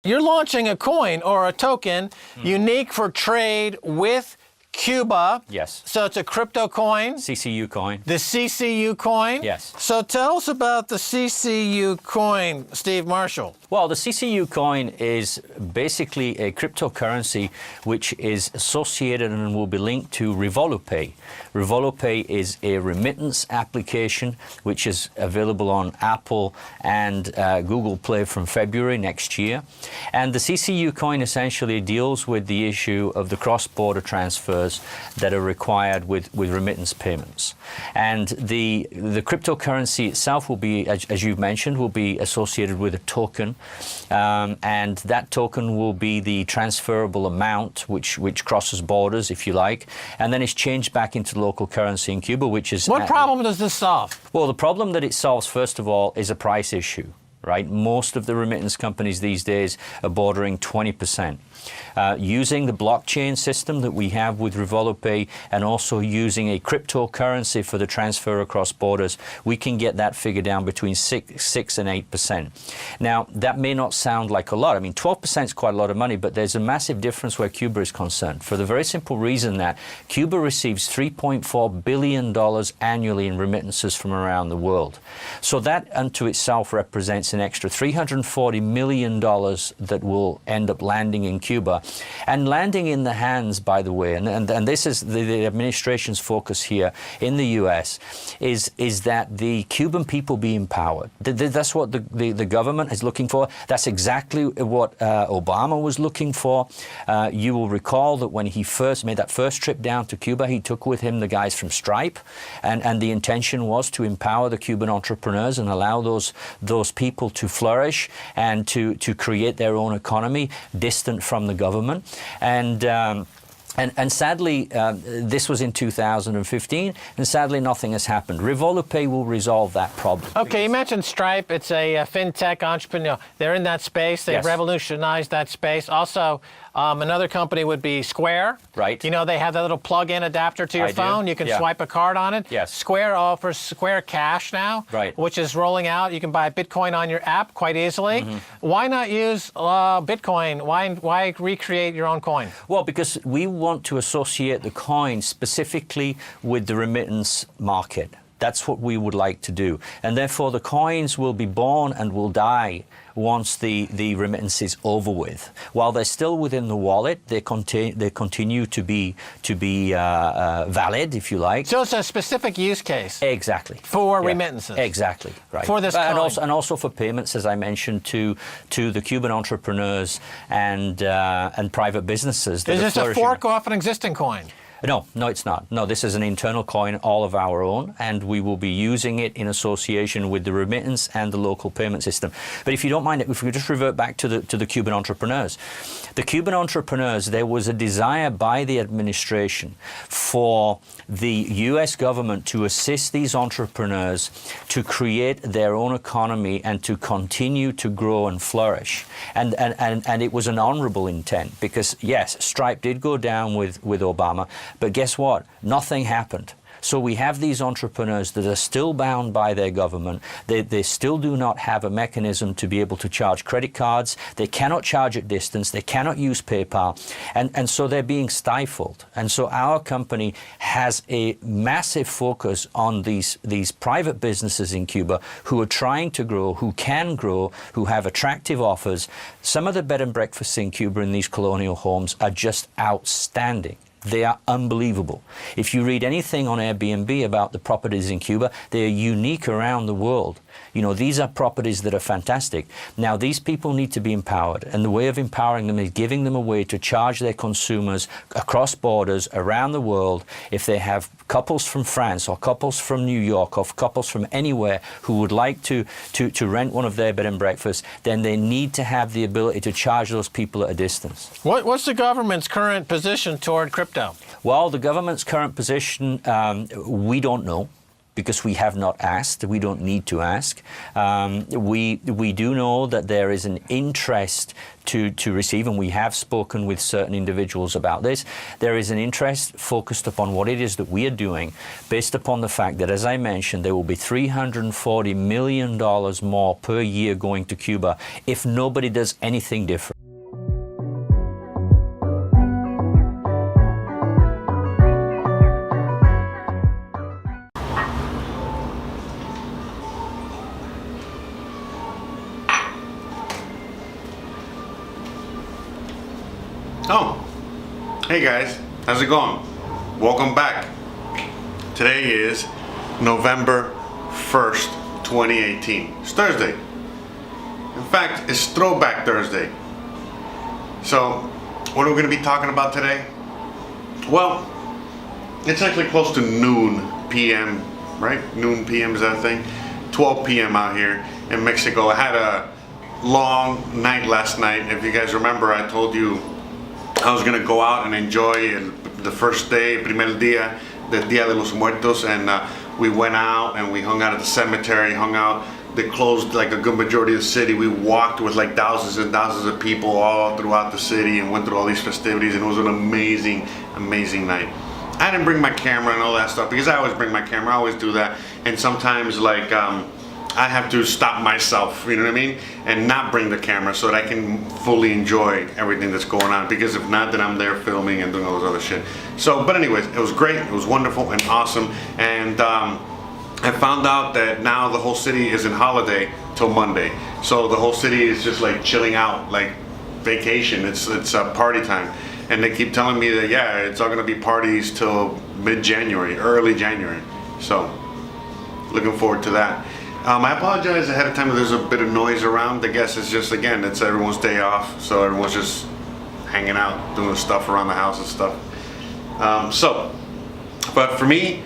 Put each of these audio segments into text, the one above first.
you're launching a coin or a token unique for trade with Cuba. Yes. So it's a crypto coin. CCU coin. The CCU coin? Yes. So tell us about the CCU coin, Steve Marshall. Well, the CCU coin is basically a cryptocurrency which is associated and will be linked to RevoluPay. RevoluPay is a remittance application which is available on Apple and Google Play from February next year. And the CCU coin essentially deals with the issue of the cross-border transfers that are required with remittance payments. And the cryptocurrency itself will be, as you've mentioned, will be associated with a token. And that token will be the transferable amount which crosses borders, if you like, and then it's changed back into local currency in Cuba, which is... What problem does this solve? Well, the problem that it solves, first of all, is a price issue. Right? Most of the remittance companies these days are bordering 20%. Using the blockchain system that we have with RevoluPay and also using a cryptocurrency for the transfer across borders, we can get that figure down between 6 and 8%. Now, that may not sound like a lot. I mean, 12% is quite a lot of money, but there's a massive difference where Cuba is concerned for the very simple reason that Cuba receives $3.4 billion annually in remittances from around the world. So that unto itself represents an extra $340 million that will end up landing in Cuba and landing in the hands, by the way, and this is the administration's focus here in the U.S., is that the Cuban people be empowered. That's what the government is looking for. That's exactly what Obama was looking for. You will recall that when he first made that first trip down to Cuba, he took with him the guys from Stripe, and the intention was to empower the Cuban entrepreneurs and allow those people to flourish and to create their own economy distant from the government. And sadly, this was in 2015, and sadly nothing has happened. RevoluPay will resolve that problem. Okay, you mentioned Stripe. It's a fintech entrepreneur. They're in that space. They've revolutionized that space. Also, another company would be Square. Right. You know, they have that little plug-in adapter to your phone. You can swipe a card on it. Yes. Square offers Square Cash now, which is rolling out. You can buy Bitcoin on your app quite easily. Why not use Bitcoin? Why recreate your own coin? Well, because we want to associate the coin specifically with the remittance market. That's what we would like to do. And therefore, the coins will be born and will die once the remittance is over with. While they're still within the wallet, they continue to be valid, if you like. So it's a specific use case. Exactly. For remittances. Exactly. Right. For this coin. And also for payments, as I mentioned, to the Cuban entrepreneurs and private businesses. Is this a fork off an existing coin? No, it's not. No, this is an internal coin, all of our own, and we will be using it in association with the remittance and the local payment system. But if you don't mind, if we just revert back to the Cuban entrepreneurs. The Cuban entrepreneurs, there was a desire by the administration for the U.S. government to assist these entrepreneurs to create their own economy and to continue to grow and flourish. And it was an honorable intent because, yes, Stripe did go down with Obama, but guess what? Nothing happened. So we have these entrepreneurs that are still bound by their government. They still do not have a mechanism to be able to charge credit cards. They cannot charge at distance. They cannot use PayPal. And so they're being stifled. And so our company has a massive focus on these private businesses in Cuba who are trying to grow, who can grow, who have attractive offers. Some of the bed and breakfasts in Cuba in these colonial homes are just outstanding. They are unbelievable. If you read anything on Airbnb about the properties in Cuba, they are unique around the world. You know, these are properties that are fantastic. Now, these people need to be empowered, and the way of empowering them is giving them a way to charge their consumers across borders around the world. If they have couples from France or couples from New York or couples from anywhere who would like to rent one of their bed and breakfasts, then they need to have the ability to charge those people at a distance. What's the government's current position toward crypto? Well, the government's current position, we don't know, because we have not asked. We don't need to ask. We do know that there is an interest to receive, and we have spoken with certain individuals about this. There is an interest focused upon what it is that we are doing, based upon the fact that, as I mentioned, there will be $340 million more per year going to Cuba if nobody does anything different. Oh, hey guys, how's it going? Welcome back. Today is November 1st, 2018. It's Thursday. In fact, it's Throwback Thursday. So, what are we going to be talking about today? Well, it's actually close to noon p.m., right? Noon p.m. is that a thing? 12 p.m. out here in Mexico. I had a long night last night. If you guys remember, I told you I was gonna go out and enjoy the first day, primer día, the Dia de los Muertos, and we went out and we hung out at the cemetery, hung out. They closed like a good majority of the city. We walked with like thousands and thousands of people all throughout the city and went through all these festivities, and it was an amazing, amazing night. I didn't bring my camera and all that stuff because I always bring my camera, I always do that, and sometimes like I have to stop myself, you know what I mean, and not bring the camera so that I can fully enjoy everything that's going on, because if not, then I'm there filming and doing all this other shit. So, but anyways, it was great, it was wonderful and awesome, and I found out that now the whole city is in holiday till Monday. So the whole city is just like chilling out, like vacation, it's party time. And they keep telling me that, yeah, it's all gonna be parties till mid-January, early January. So, looking forward to that. I apologize ahead of time if there's a bit of noise around. I guess it's just, again, it's everyone's day off, so everyone's just hanging out, doing stuff around the house and stuff. But for me,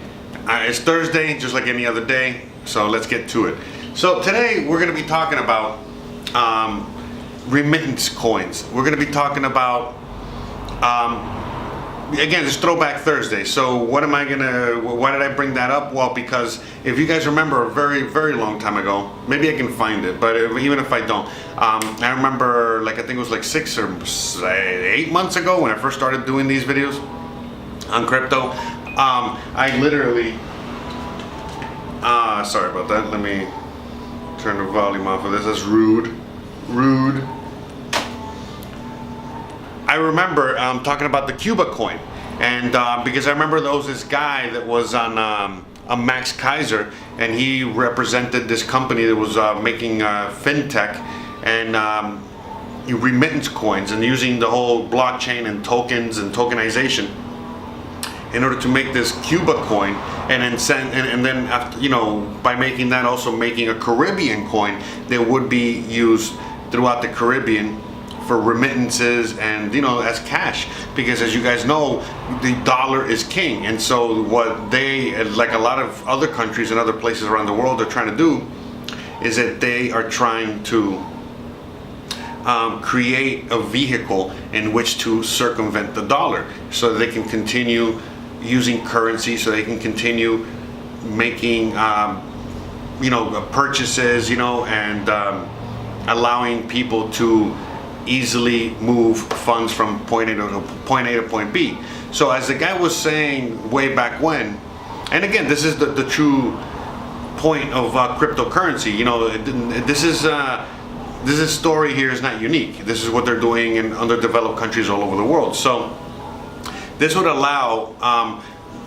it's Thursday, just like any other day, so let's get to it. So today, we're gonna be talking about remittance coins. We're gonna be talking about, again, it's Throwback Thursday. So why did I bring that up? Well, because if you guys remember a very, very long time ago, maybe I can find it, but even if I don't, I remember, like, I think it was like 6 or 8 months ago when I first started doing these videos on crypto. I literally, sorry about that. Let me turn the volume off of this. That's rude. I remember talking about the Cuba coin, and because I remember there was this guy that was on a Max Kaiser, and he represented this company that was making fintech and remittance coins, and using the whole blockchain and tokens and tokenization in order to make this Cuba coin, and then and then after, you know, by making that, also making a Caribbean coin that would be used throughout the Caribbean for remittances and, you know, as cash, because as you guys know, the dollar is king. And so what they, like a lot of other countries and other places around the world, are trying to do is that they are trying to create a vehicle in which to circumvent the dollar, so that they can continue using currency, so they can continue making you know, purchases, you know, and allowing people to easily move funds from point A to point B. So as the guy was saying way back when, and again, this is the true point of cryptocurrency. You know, this story here is not unique. This is what they're doing in underdeveloped countries all over the world. So this would allow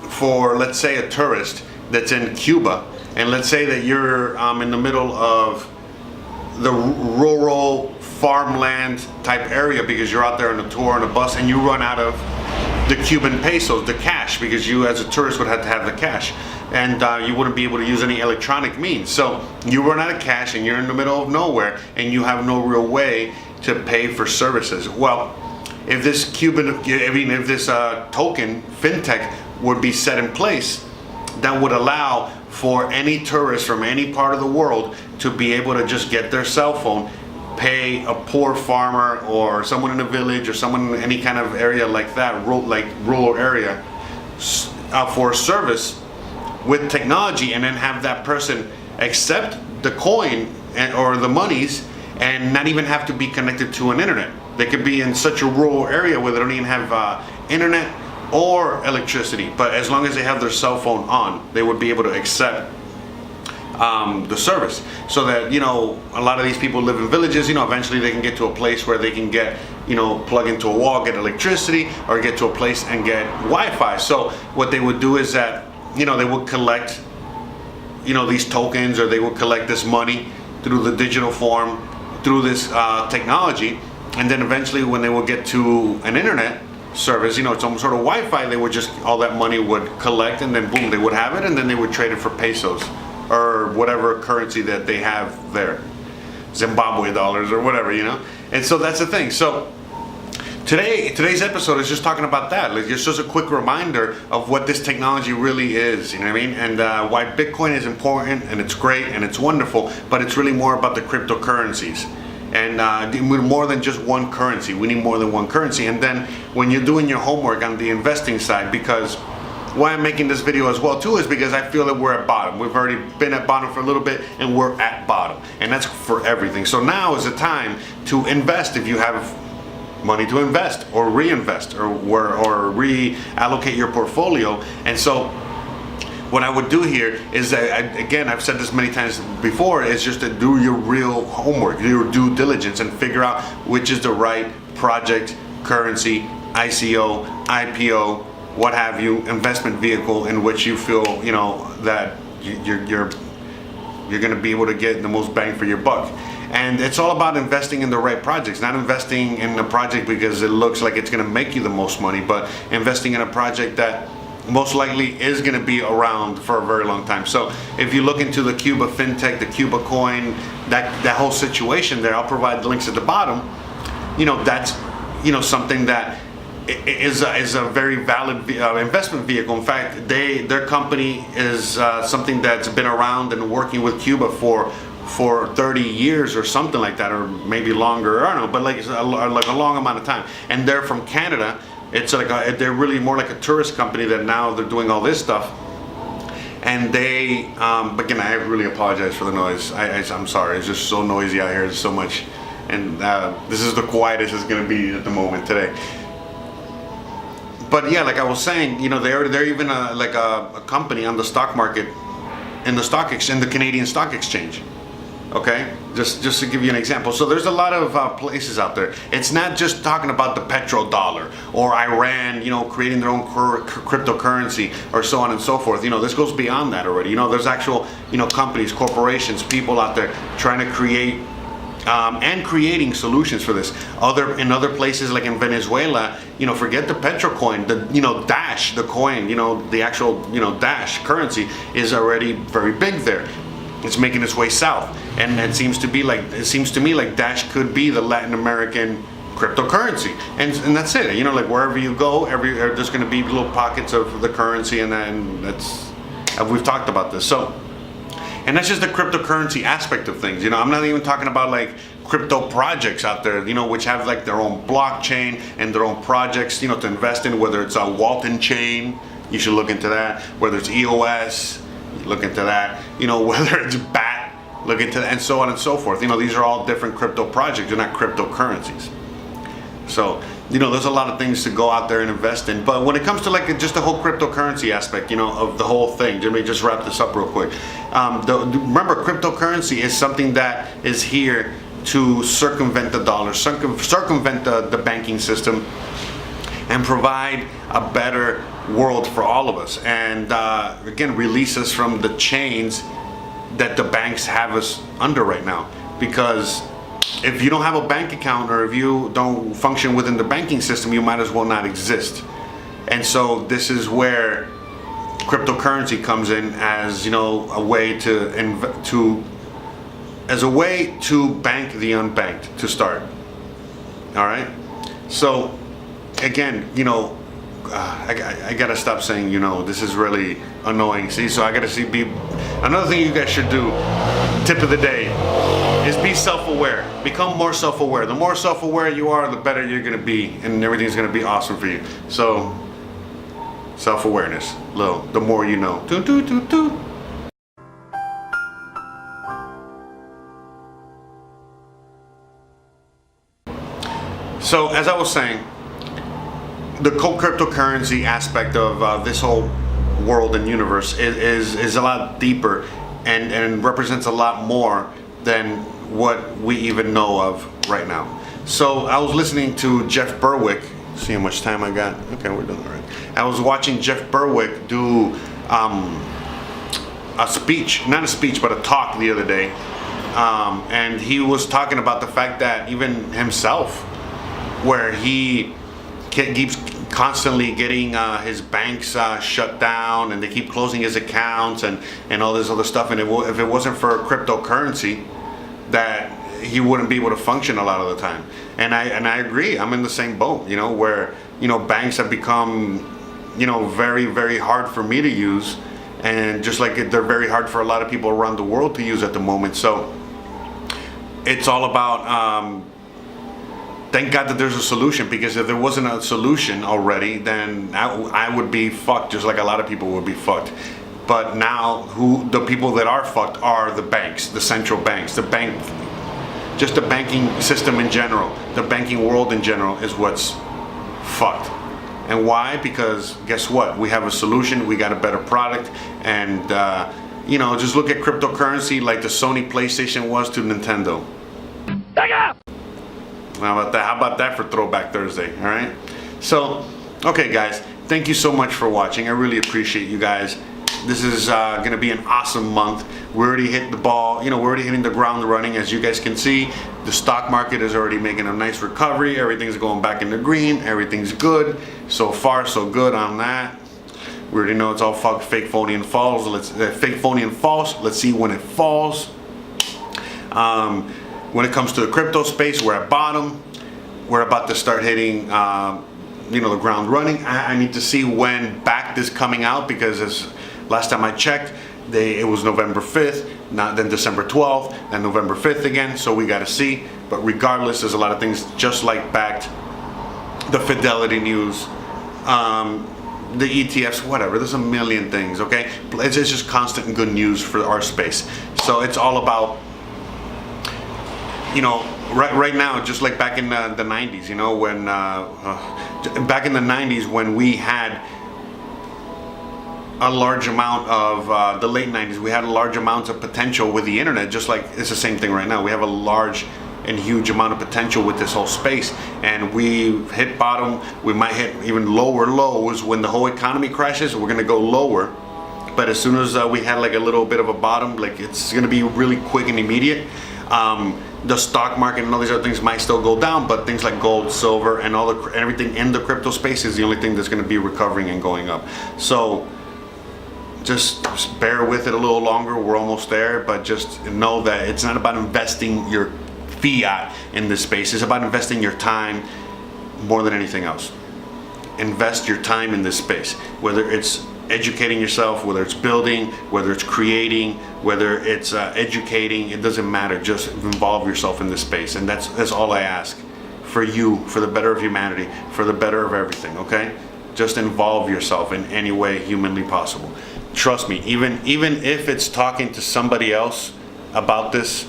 for, let's say, a tourist that's in Cuba, and let's say that you're in the middle of the rural farmland type area because you're out there on a tour on a bus, and you run out of the Cuban pesos, the cash, because you as a tourist would have to have the cash, and you wouldn't be able to use any electronic means. So you run out of cash and you're in the middle of nowhere and you have no real way to pay for services. Well, if this token fintech would be set in place, that would allow for any tourist from any part of the world to be able to just get their cell phone, pay a poor farmer or someone in a village or someone in any kind of area like that, like rural area, for a service with technology and then have that person accept the coin or the monies and not even have to be connected to an internet. They could be in such a rural area where they don't even have internet or electricity, but as long as they have their cell phone on, they would be able to accept the service. So that, you know, a lot of these people live in villages, you know, eventually they can get to a place where they can get, you know, plug into a wall, get electricity, or get to a place and get Wi-Fi. So what they would do is that, you know, they would collect, you know, these tokens, or they would collect this money through the digital form, through this technology, and then eventually when they would get to an internet service, you know, some sort of Wi-Fi, they would just, all that money would collect, and then boom, they would have it, and then they would trade it for pesos or whatever currency that they have there, Zimbabwe dollars or whatever, you know. And so that's the thing. So today's episode is just talking about that. Like, it's just a quick reminder of what this technology really is, you know what I mean? And why Bitcoin is important, and it's great and it's wonderful, but it's really more about the cryptocurrencies. And more than just one currency. We need more than one currency. And then when you're doing your homework on the investing side, because why I'm making this video as well too is because I feel that we're at bottom. We've already been at bottom for a little bit, and we're at bottom. And that's for everything. So now is the time to invest if you have money to invest, or reinvest, or reallocate your portfolio. And so what I would do here is that, again, I've said this many times before, is just to do your real homework, your due diligence, and figure out which is the right project, currency, ICO, IPO, what have you, investment vehicle in which you feel, you know, that you're going to be able to get the most bang for your buck. And it's all about investing in the right projects, not investing in a project because it looks like it's going to make you the most money, but investing in a project that most likely is going to be around for a very long time. So if you look into the Cuba fintech, the Cuba coin, that whole situation there, I'll provide the links at the bottom. You know, that's, you know, something that is a very valid investment vehicle. In fact, their company is something that's been around and working with Cuba for 30 years or something like that, or maybe longer, I don't know, but like a long amount of time. And they're from Canada. It's like they're really more like a tourist company that now they're doing all this stuff. And they, again, I really apologize for the noise. I'm sorry, it's just so noisy out here, there's so much. And this is the quietest it's gonna be at the moment today. But yeah, like I was saying, you know, they're even a company on the stock market, in the Canadian Stock Exchange. Okay, just to give you an example. So there's a lot of places out there. It's not just talking about the petrodollar or Iran, you know, creating their own cryptocurrency or so on and so forth. You know, this goes beyond that already. You know, there's actual, you know, companies, corporations, people out there trying to create and creating solutions for this. In other places, like in Venezuela, you know, forget the Petrocoin, the, you know, Dash, the coin, you know, the actual, you know, Dash currency is already very big there. It's making its way south, and it seems to me like Dash could be the Latin American cryptocurrency, and that's it. You know, like wherever you go, there's going to be little pockets of the currency, and that's we've talked about this. So, and that's just the cryptocurrency aspect of things. You know, I'm not even talking about like crypto projects out there, you know, which have like their own blockchain and their own projects, you know, to invest in. Whether it's a Walton chain, you should look into that. Whether it's EOS, look into that. You know, whether it's BAT, look into that, and so on and so forth. You know, these are all different crypto projects. They're not cryptocurrencies. So, you know, there's a lot of things to go out there and invest in. But when it comes to like just the whole cryptocurrency aspect, you know, of the whole thing, let me just wrap this up real quick. Remember, cryptocurrency is something that is here to circumvent the dollar, circumvent the banking system, and provide a better world for all of us. And again, release us from the chains that the banks have us under right now. Because if you don't have a bank account, or if you don't function within the banking system, you might as well not exist. And so this is where cryptocurrency comes in, as, you know, a way to bank the unbanked to start. All right. So again, you know, I gotta stop saying, you know, this is really annoying. See, so I gotta another thing you guys should do, tip of the day, is be self-aware. Become more self-aware. The more self-aware you are, the better you're gonna be, and everything's gonna be awesome for you. So Self-awareness. The more you know. Toot, toot, toot, toot. So, as I was saying, the cryptocurrency aspect of this whole world and universe is a lot deeper and represents a lot more than what we even know of right now. So I was listening to Jeff Berwick. See how much time I got? Okay, we're doing all right. I was watching Jeff Berwick do a speech, not a speech, but a talk the other day. And he was talking about the fact that even himself, where he keeps constantly getting his banks shut down, and they keep closing his accounts and all this other stuff. And if it wasn't for cryptocurrency, that he wouldn't be able to function a lot of the time. And I agree. I'm in the same boat, you know, where, you know, banks have become, you know, very, very hard for me to use, and just like they're very hard for a lot of people around the world to use at the moment. So it's all about thank God that there's a solution, because if there wasn't a solution already, then I would be fucked, just like a lot of people would be fucked. But now, the people that are fucked are the banks, the central banks, just the banking system in general, the banking world in general is what's fucked. And why? Because guess what? We have a solution, we got a better product, and you know, just look at cryptocurrency like the Sony PlayStation was to Nintendo. How about that for Throwback Thursday, all right? So, okay guys, thank you so much for watching. I really appreciate you guys. This is going to be an awesome month. We already hit the ball, you know, we're already hitting the ground running. As you guys can see, the stock market is already making a nice recovery. Everything's going back in the green. Everything's good. So far, so good on that. We already know it's all fake, phony, and false. Fake, phony, and false. Let's see when it falls. When it comes to the crypto space, we're at bottom. We're about to start hitting, you know, the ground running. I need to see when BACT is coming out, because as last time I checked, it was November 5th, then December 12th, and November 5th again. So we got to see. But regardless, there's a lot of things just like BACT, the Fidelity News, the ETFs, whatever. There's a million things. Okay, it's just constant and good news for our space. So it's all about, you know, right now, just like back in the 90s, you know, when back in the 90s when we had a large amount of the late 90s, we had a large amount of potential with the internet. Just like it's the same thing right now. We have a large and huge amount of potential with this whole space, and we hit bottom. We might hit even lower lows when the whole economy crashes. We're gonna go lower, but as soon as we had like a little bit of a bottom, like it's gonna be really quick and immediate. The stock market and all these other things might still go down, but things like gold, silver, and everything in the crypto space is the only thing that's going to be recovering and going up. So just bear with it a little longer. We're almost there, but just know that it's not about investing your fiat in this space. It's about investing your time more than anything else. Invest your time in this space, whether it's educating yourself, whether it's building, whether it's creating, whether it's educating. It doesn't matter. Just involve yourself in this space, and that's all I ask for you, for the better of humanity, for the better of everything. Okay, just involve yourself in any way humanly possible. Trust me, even if it's talking to somebody else about this,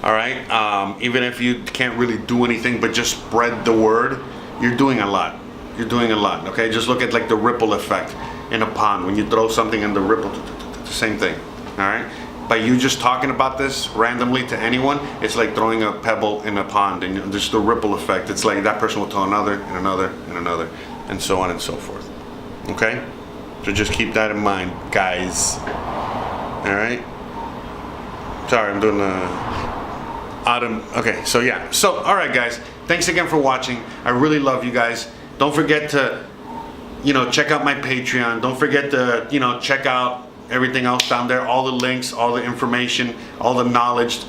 all right, even if you can't really do anything but just spread the word, you're doing a lot. You're doing a lot, okay? Just look at like the ripple effect in a pond. When you throw something in the ripple, the same thing, all right? By you just talking about this randomly to anyone, it's like throwing a pebble in a pond, and just the ripple effect. It's like that person will tell another, and another, and another, and so on and so forth, okay? So just keep that in mind, guys, all right? Sorry, I'm doing the autumn. Okay, so yeah. So, all right, guys. Thanks again for watching. I really love you guys. Don't forget to, you know, check out my Patreon. Don't forget to, you know, check out everything else down there. All the links, all the information, all the knowledge.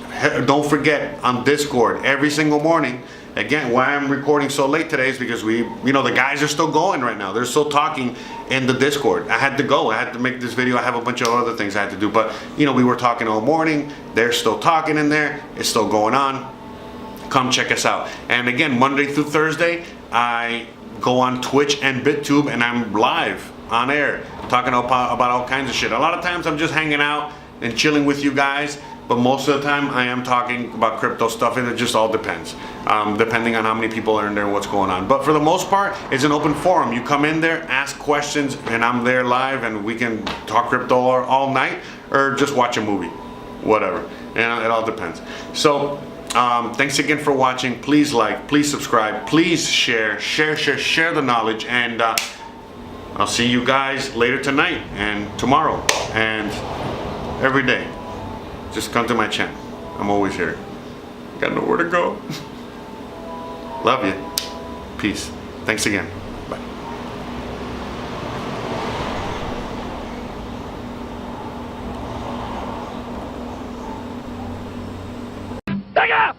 Don't forget on Discord every single morning. Again, why I'm recording so late today is because you know, the guys are still going right now. They're still talking in the Discord. I had to go. I had to make this video. I have a bunch of other things I had to do. But, you know, we were talking all morning. They're still talking in there. It's still going on. Come check us out. And again, Monday through Thursday, I go on Twitch and BitTube, and I'm live on air talking about all kinds of shit. A lot of times I'm just hanging out and chilling with you guys, but most of the time I am talking about crypto stuff, and it just all depends, depending on how many people are in there and what's going on. But for the most part, it's an open forum. You come in there, ask questions, and I'm there live, and we can talk crypto all night or just watch a movie, whatever. And it all depends. So thanks again for watching. Please like, please subscribe, please share the knowledge, and I'll see you guys later tonight and tomorrow and every day. Just come to my channel. I'm always here. Got nowhere to go. Love you. Peace. Thanks again. Bye.